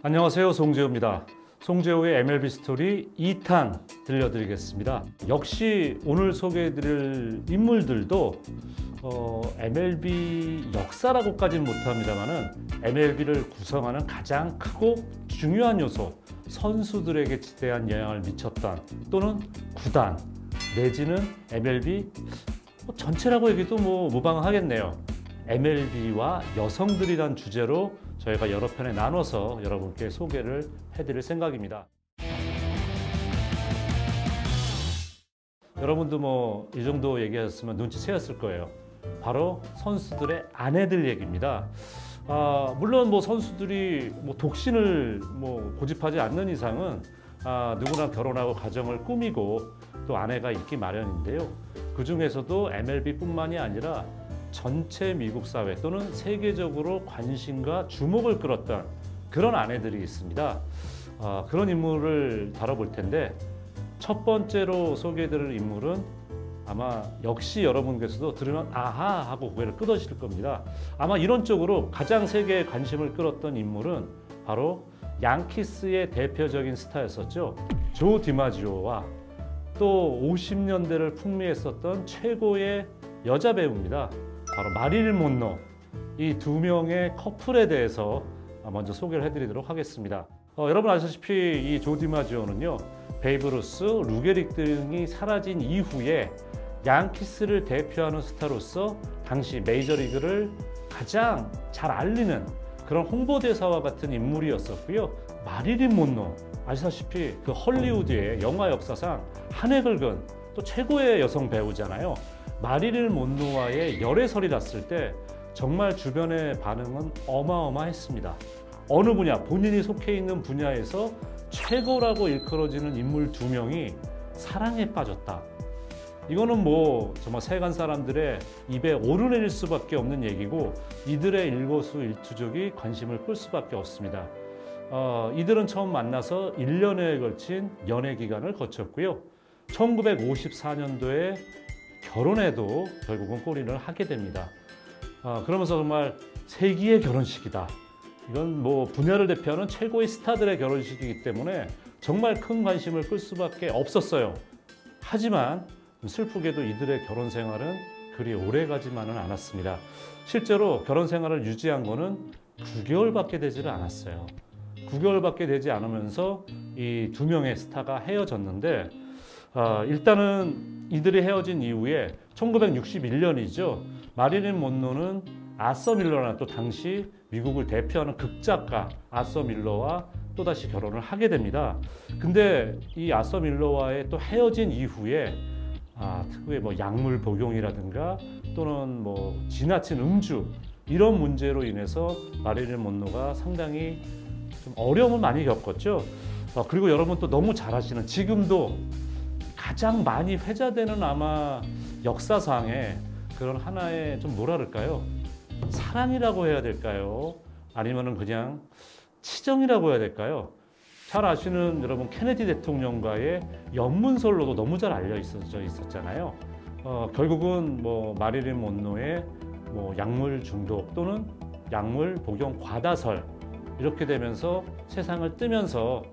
안녕하세요, 송재호입니다. 송재호의 MLB 스토리 2탄 들려드리겠습니다. 역시 오늘 소개해드릴 인물들도 MLB 역사라고까지는 못합니다만은 MLB를 구성하는 가장 크고 중요한 요소, 선수들에게 지대한 영향을 미쳤던 또는 구단 내지는 MLB 전체라고 얘기도 무방하겠네요. MLB와 여성들이란 주제로 저희가 여러 편에 나눠서 여러분께 소개를 해드릴 생각입니다. 여러분도 이 정도 얘기하셨으면 눈치채었을 거예요. 바로 선수들의 아내들 얘기입니다. 물론 선수들이 독신을 고집하지 않는 이상은 누구나 결혼하고 가정을 꾸미고 또 아내가 있기 마련인데요. 그 중에서도 MLB뿐만이 아니라 전체 미국 사회 또는 세계적으로 관심과 주목을 끌었던 그런 아내들이 있습니다. 그런 인물을 다뤄볼 텐데 첫 번째로 소개해드릴 인물은 아마 역시 여러분께서도 들으면 아하 하고 고개를 끄덕이실 겁니다. 아마 이런 쪽으로 가장 세계의 관심을 끌었던 인물은 바로 양키스의 대표적인 스타였었죠. 조 디마지오와 또 50년대를 풍미했었던 최고의 여자 배우입니다. 바로 마릴린 monroe. 이 두 명의 커플에 대해서 먼저 소개를 해드리도록 하겠습니다. 여러분 아시다시피 이 조 디마지오는요, 베이브 루스, 루게릭 등이 사라진 이후에 양키스를 대표하는 스타로서 당시 메이저리그를 가장 잘 알리는 그런 홍보대사와 같은 인물이었었고요. 마릴린 monroe, 아시다시피 그 헐리우드의 영화 역사상 한해 긁은 또 최고의 여성 배우잖아요. 마릴린 monroe와의 열애설이 났을 때 정말 주변의 반응은 어마어마했습니다. 어느 분야, 본인이 속해 있는 분야에서 최고라고 일컬어지는 인물 두 명이 사랑에 빠졌다. 이거는 정말 세간 사람들의 입에 오르내릴 수밖에 없는 얘기고 이들의 일거수일투족이 관심을 끌 수밖에 없습니다. 이들은 처음 만나서 1년에 걸친 연애 기간을 거쳤고요. 1954년도에 결혼에도 결국은 골인을 하게 됩니다. 그러면서 정말 세기의 결혼식이다. 이건 분야를 대표하는 최고의 스타들의 결혼식이기 때문에 정말 큰 관심을 끌 수밖에 없었어요. 하지만 슬프게도 이들의 결혼 생활은 그리 오래가지만은 않았습니다. 실제로 결혼 생활을 유지한 거는 9개월밖에 되지를 않았어요. 9개월밖에 되지 않으면서 이 두 명의 스타가 헤어졌는데 일단은 이들이 헤어진 이후에 1961년이죠. 마릴린 monroe는 아서 밀러나 또 당시 미국을 대표하는 극작가 아서 밀러와 또다시 결혼을 하게 됩니다. 근데 이 아서 밀러와의 또 헤어진 이후에 특유의 약물 복용이라든가 또는 지나친 음주 이런 문제로 인해서 마릴린 monroe가 상당히 좀 어려움을 많이 겪었죠. 그리고 여러분 또 너무 잘 아시는 지금도 가장 많이 회자되는 아마 역사상의 그런 하나의 좀 뭐라 그럴까요? 사랑이라고 해야 될까요? 아니면은 그냥 치정이라고 해야 될까요? 잘 아시는 여러분 케네디 대통령과의 연문설로도 너무 잘 알려 있었잖아요. 결국은 마릴린 monroe의 약물 중독 또는 약물 복용 과다설 이렇게 되면서 세상을 뜨면서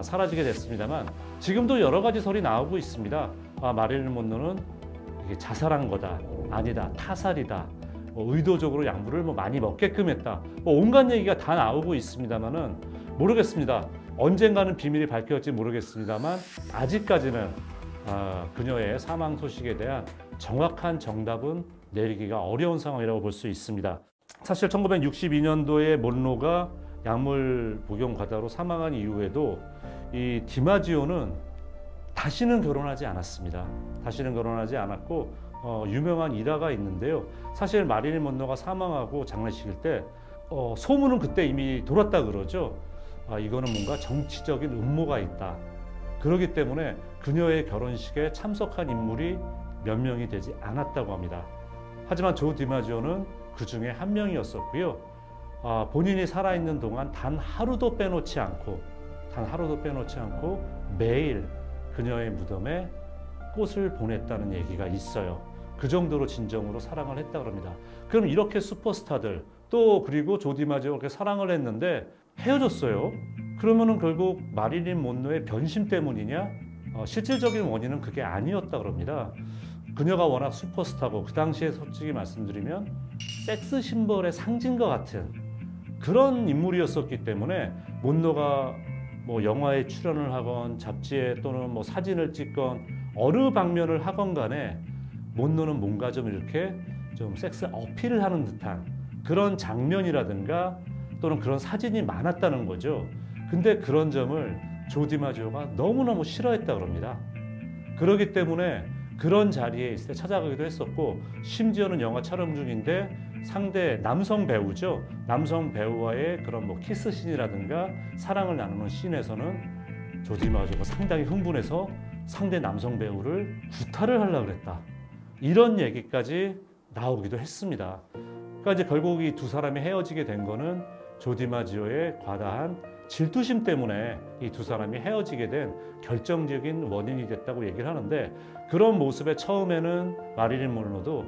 사라지게 됐습니다만 지금도 여러 가지 설이 나오고 있습니다. 마릴린 monroe는 이게 자살한 거다, 아니다, 타살이다, 의도적으로 약물을 많이 먹게끔 했다, 온갖 얘기가 다 나오고 있습니다만은 모르겠습니다. 언젠가는 비밀이 밝혀질지 모르겠습니다만 아직까지는 그녀의 사망 소식에 대한 정확한 정답은 내리기가 어려운 상황이라고 볼 수 있습니다. 사실 1962년도에 monroe가 약물 복용 과다로 사망한 이후에도 이 디마지오는 다시는 결혼하지 않았습니다. 다시는 결혼하지 않았고 유명한 일화가 있는데요. 사실 마릴린 monroe가 사망하고 장례식일 때 소문은 그때 이미 돌았다 그러죠. 이거는 뭔가 정치적인 음모가 있다. 그렇기 때문에 그녀의 결혼식에 참석한 인물이 몇 명이 되지 않았다고 합니다. 하지만 조 디마지오는 그 중에 한 명이었었고요. 본인이 살아있는 동안 단 하루도 빼놓지 않고 매일 그녀의 무덤에 꽃을 보냈다는 얘기가 있어요. 그 정도로 진정으로 사랑을 했다고 합니다. 그럼 이렇게 슈퍼스타들 또 그리고 조 디마지오가 그렇게 사랑을 했는데 헤어졌어요. 그러면은 결국 마릴린 monroe의 변심 때문이냐? 실질적인 원인은 그게 아니었다 그럽니다. 그녀가 워낙 슈퍼스타고 그 당시에 솔직히 말씀드리면 섹스 심벌의 상징과 같은 그런 인물이었었기 때문에 monroe가 뭐 영화에 출연을 하건 잡지에 또는 뭐 사진을 찍건 어느 방면을 하건 간에 monroe는 뭔가 좀 이렇게 좀 섹스 어필을 하는 듯한 그런 장면이라든가 또는 그런 사진이 많았다는 거죠. 근데 그런 점을 조 디마지오가 너무너무 싫어했다 그럽니다. 그렇기 때문에 그런 자리에 있을 때 찾아가기도 했었고, 심지어는 영화 촬영 중인데 상대 남성 배우죠. 남성 배우와의 그런 뭐 키스 씬이라든가 사랑을 나누는 씬에서는 조 디마지오가 상당히 흥분해서 상대 남성 배우를 구타를 하려고 그랬다. 이런 얘기까지 나오기도 했습니다. 그러니까 이제 결국 이 두 사람이 헤어지게 된 거는 조 디마지오의 과다한 질투심 때문에 이 두 사람이 헤어지게 된 결정적인 원인이 됐다고 얘기를 하는데, 그런 모습에 처음에는 마릴린 monroe도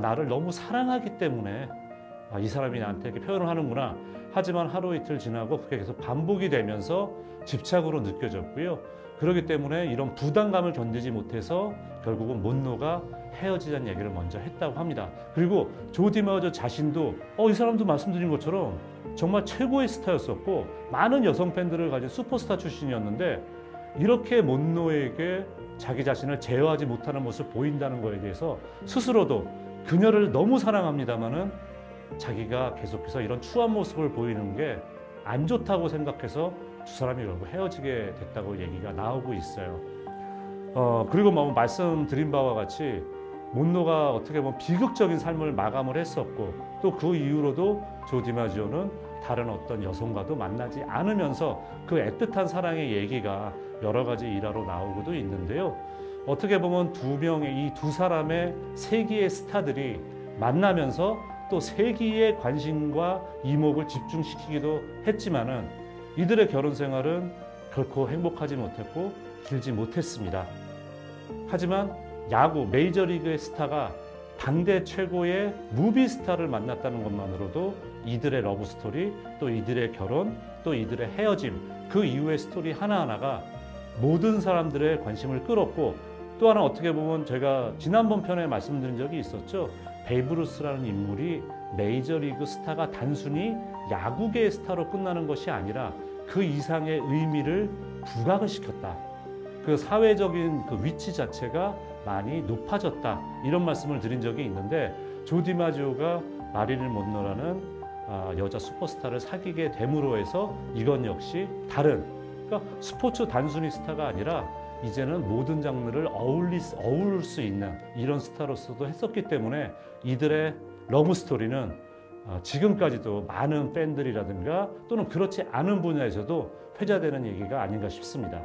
나를 너무 사랑하기 때문에 이 사람이 나한테 이렇게 표현을 하는구나. 하지만 하루 이틀 지나고 그게 계속 반복이 되면서 집착으로 느껴졌고요. 그렇기 때문에 이런 부담감을 견디지 못해서 결국은 monroe가 헤어지자는 얘기를 먼저 했다고 합니다. 그리고 조 디마지오 자신도 이 사람도 말씀드린 것처럼 정말 최고의 스타였었고 많은 여성 팬들을 가진 슈퍼스타 출신이었는데, 이렇게 monroe에게 자기 자신을 제어하지 못하는 모습을 보인다는 거에 대해서 스스로도 그녀를 너무 사랑합니다마는 자기가 계속해서 이런 추한 모습을 보이는 게 안 좋다고 생각해서 두 사람이 결국 헤어지게 됐다고 얘기가 나오고 있어요. 그리고 뭐 말씀드린 바와 같이 monroe가 어떻게 보면 비극적인 삶을 마감을 했었고, 또 그 이후로도 조 디마지오는 다른 어떤 여성과도 만나지 않으면서 그 애틋한 사랑의 얘기가 여러 가지 일화로 나오고도 있는데요. 어떻게 보면 이 두 사람의 세기의 스타들이 만나면서 또 세기의 관심과 이목을 집중시키기도 했지만은 이들의 결혼 생활은 결코 행복하지 못했고 길지 못했습니다. 하지만 야구 메이저리그의 스타가 당대 최고의 무비 스타를 만났다는 것만으로도 이들의 러브 스토리, 또 이들의 결혼, 또 이들의 헤어짐, 그 이후의 스토리 하나하나가 모든 사람들의 관심을 끌었고, 또 하나 어떻게 보면 제가 지난번 편에 말씀드린 적이 있었죠. 베이브 루스라는 인물이 메이저리그 스타가 단순히 야구계의 스타로 끝나는 것이 아니라 그 이상의 의미를 부각을 시켰다. 그 사회적인 그 위치 자체가 많이 높아졌다. 이런 말씀을 드린 적이 있는데, 조 디마지오가 마릴린 monroe라는 여자 슈퍼스타를 사귀게 됨으로 해서 이건 역시 다른, 그러니까 스포츠 단순히 스타가 아니라 이제는 모든 장르를 어울릴 수 있는 이런 스타로서도 했었기 때문에 이들의 러브 스토리는 지금까지도 많은 팬들이라든가 또는 그렇지 않은 분야에서도 회자되는 얘기가 아닌가 싶습니다.